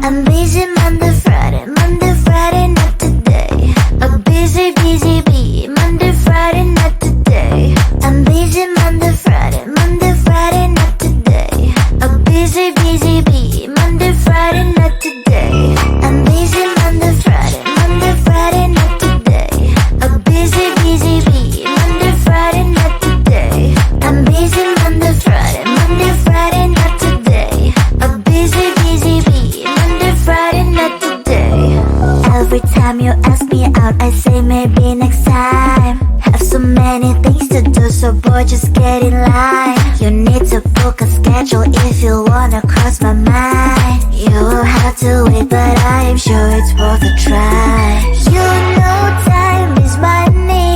I'm busy Monday, Friday, not today. A busy, busy bee, Monday, Friday, not today. I'm busy Monday, Friday, not today. A busy, busy bee, Monday, Friday, not today. I'm busy Monday, Friday, not today. A busy, busy bee, Monday, Friday, not today. I'm busy Monday, Friday, not today. A busy, busy bee, Monday, Friday, not today. Every time you ask me out, I say maybe next time. Have so many things to do, so boy, just get in line. You need to book a schedule if you wanna cross my mind. You will have to wait, but I am sure it's worth a try. You know time is money.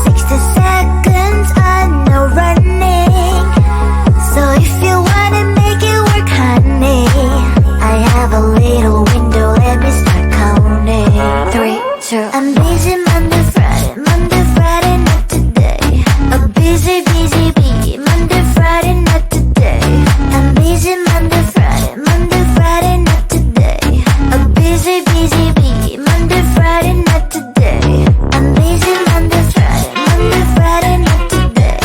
60 seconds on no running. So if you wanna make it work, honey, I have a little window, let me start counting. 3, 2, I'm busy Monday, Friday, not today. A busy, busy bee, Monday, Friday, not today. I'm busy Monday, Friday, not today. A busy, busy bee, Monday, Friday, not today. I'm busy Monday, Friday, not today.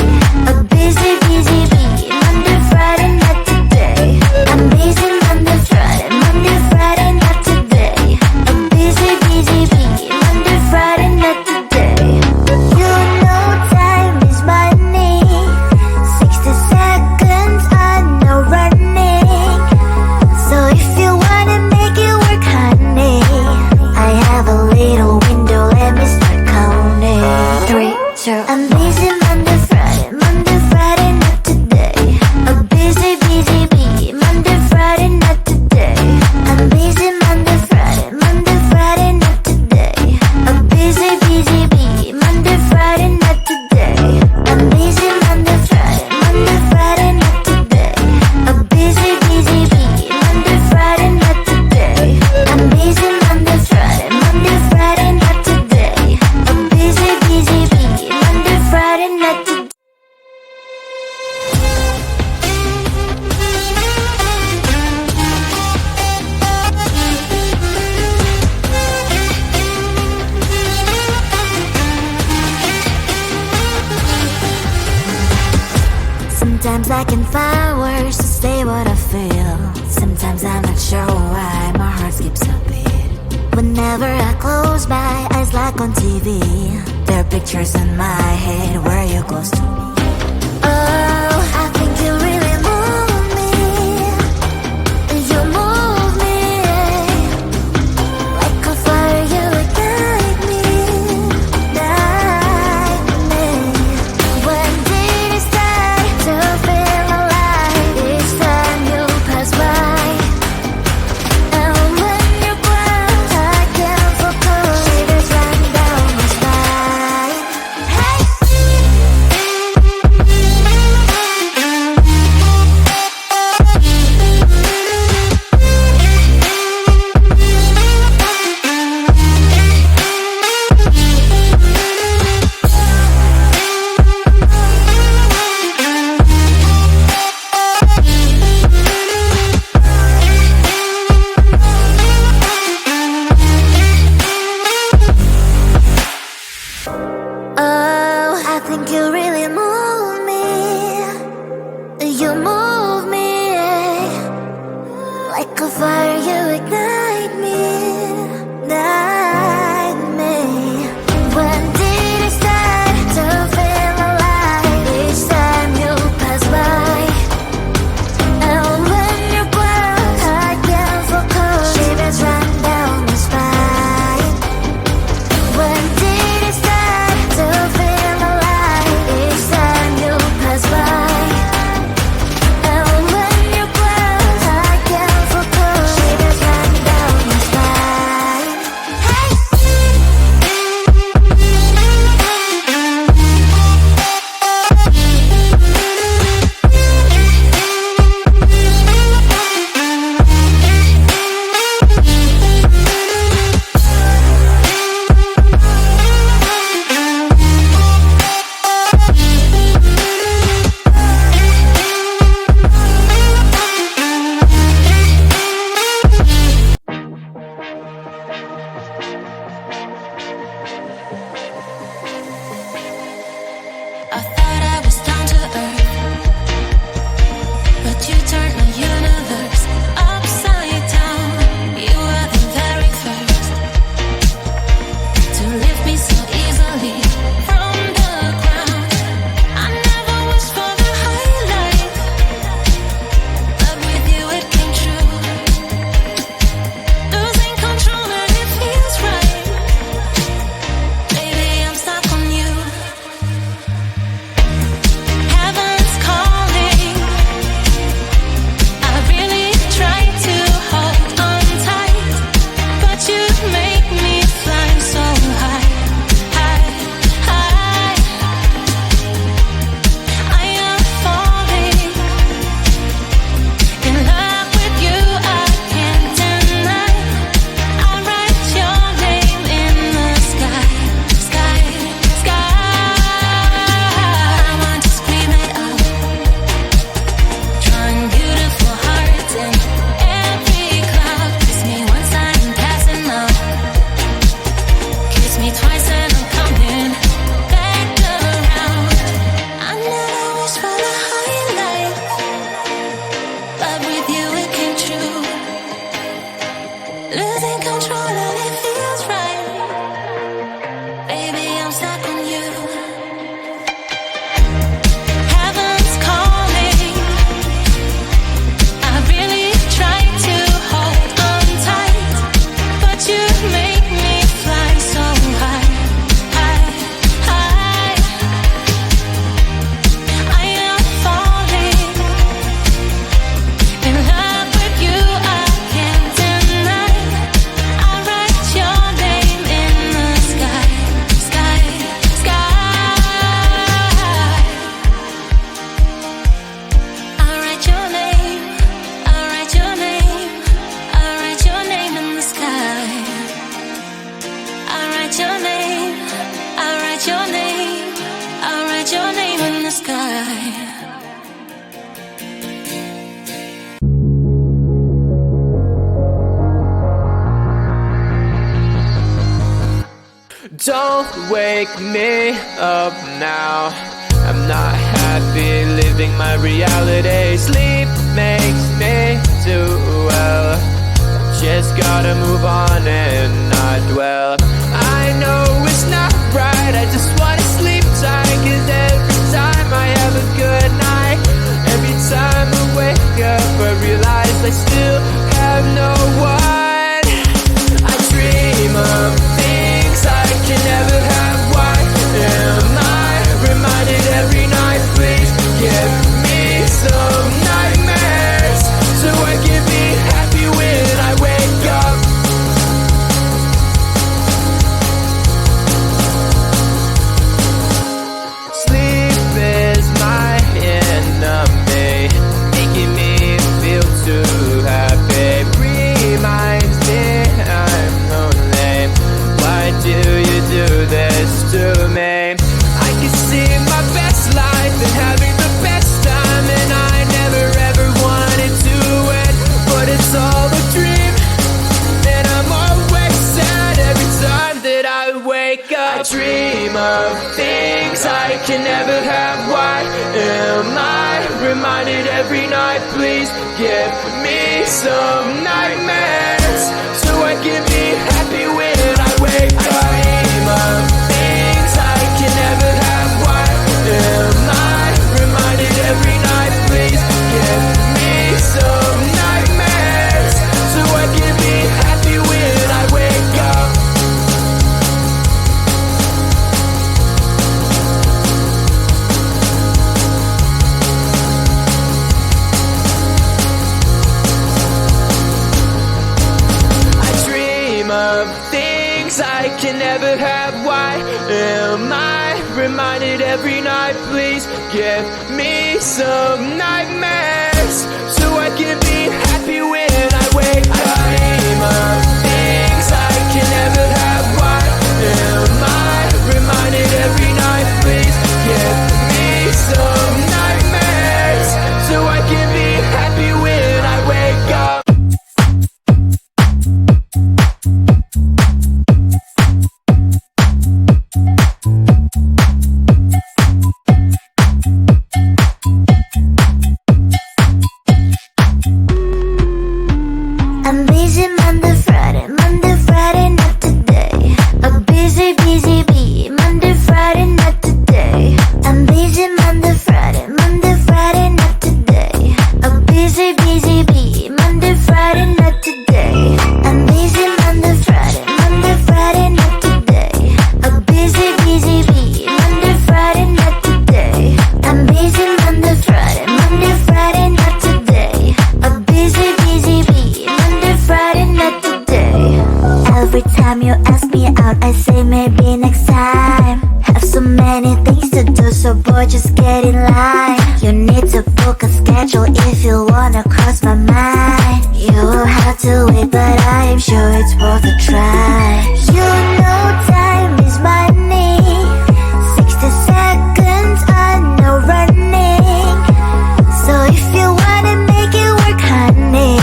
A busy, busy bee, Monday, Friday, not today. I'm busy Monday, Friday, not today. A busy, busy bee, Monday, Friday, not today. You know time is money. 60 seconds on no running. So if you wanna make it work, honey, I have a little window, let me start counting. 3, 2, I'm busy Monday, Friday, not today. A busy, busy bee, Monday, Friday, not today. I'm busy Monday, Friday, not today. A busy, busy bee, Monday, Friday, not today. I'm busy Monday, Friday, not today. A busy, busy bee, Monday, Friday, not today. I'm busy Monday, Friday, not today. A busy, busy bee, Monday, Friday, not today. Sometimes I can find words to say what I feel. Sometimes I'm not sure why my heart skips a beat. Whenever I close my eyes like on TV, there are pictures in my head where you're close to me. Oh, I think you really move me. You move me. Like a fire, you ignite me. When did it start to feel alive? Each time you pass by, and when you close, I can't focus. Shivers run down my spine. Hey. Oh, I think you really move me. You move me. Like a fire, you ignite me. Ignite me. When did it start to feel alive? Each time you pass by, and when you're close, I can't focus. Shivers run down my spine. When did it start to feel alive? Each time you pass by, and when you're close, I can't focus. Shivers run down my spine. control and it feels right. Baby, I'm stuck on you. Heaven's calling. I really try to hold on tight, but you make me fly so high, high, high. I am falling in love with you, I can't deny. I write your name in the sky, sky, sky. I write your name, I write your name, I write your name in the sky. I write your name, I write your name, I write your name in the sky. Don't wake me up now. I'm not happy living my reality. Sleep makes me do well. Just gotta move on and not dwell. I know it's not right, I just wanna sleep tight. Cause every time I have a good night, every time I wake up I realize I still have no one. I dream of things I can never have. Why am I reminded every night? Please give me some nightmares so I can be happy when I wake up. Sleep is my enemy, making me feel too happy. Reminds me I'm lonely. Why do you do this to me? I can see my best life and having the best time, and I never ever wanted to end, but it's all a dream, and I'm always sad every time that I wake up. I dream of things I can never have. Why am I reminded every night? Please give me some nightmares so I can be happy when I wake up. I dream of things I can never have. Why am I reminded every night? Please give me some nightmares so I can be happy when I wake up. I dream of things I can never have. Why am I reminded every night? Please give me some nightmares so I can be happy when I wake up. I dream of things I can never have. Why am I reminded every night? Please give me some nightmares so I can be happy when I wake up. I'm busy Monday, Friday, not today. A busy, busy bee, Monday, Friday, not today. I'm busy Monday, Friday, not today. A busy, busy bee, Monday, Friday, not today. I'm busy Monday, Friday, not today. A busy, busy bee, Monday, Friday, not today. I'm busy Monday, Friday, not today. A busy, busy bee, Monday, Friday, not today. Every time you ask me out, I say maybe next time. Have so many things to do, so boy, just get in line. You need to book a schedule if you wanna cross my mind. You will have to wait, but I am sure it's worth a try. You know time is money. 60 seconds, I know running. So if you wanna make it work, honey,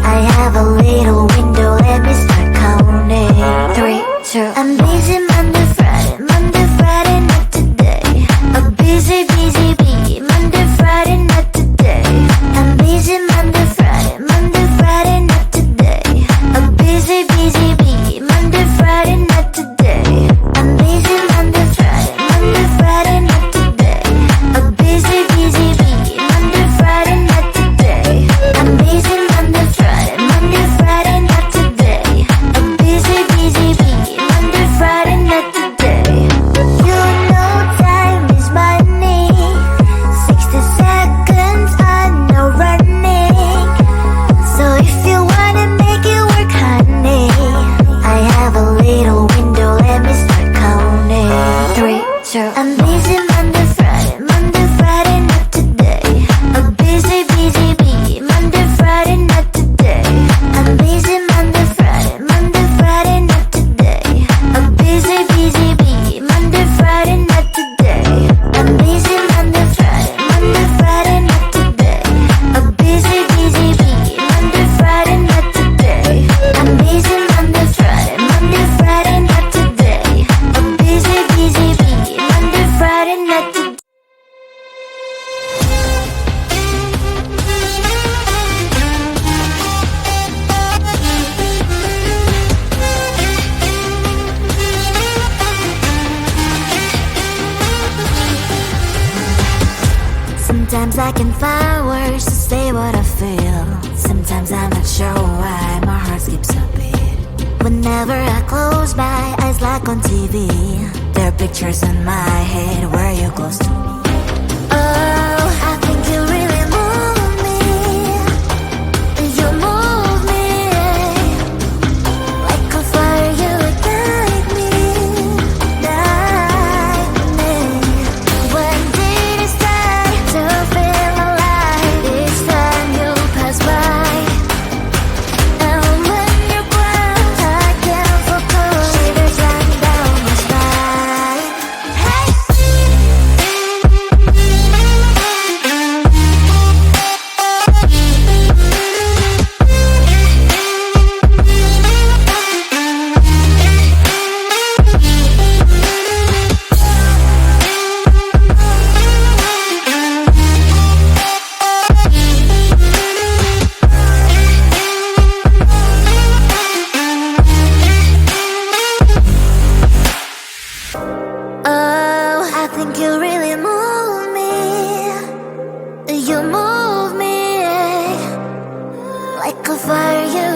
I have a little window, let me start counting. 3, 2, I'm busy Monday, Friday, not today. A busy, busy bee, Monday, Friday, not today. I'm busy Monday, Friday, not today. A busy, busy I can find words to say what I feel. Sometimes I'm not sure why my heart skips a beat. Whenever I close my eyes like on TV, there are pictures in my head where you're close to me. Oh, I think you really move me. You move me like a fire, you ignite me, ignite me. When did it start to feel alive? Each time you pass by, and when you cry, I can't focus. Shivers run down my spine. Hey. Oh, I think you really move me. You move me like a fire. You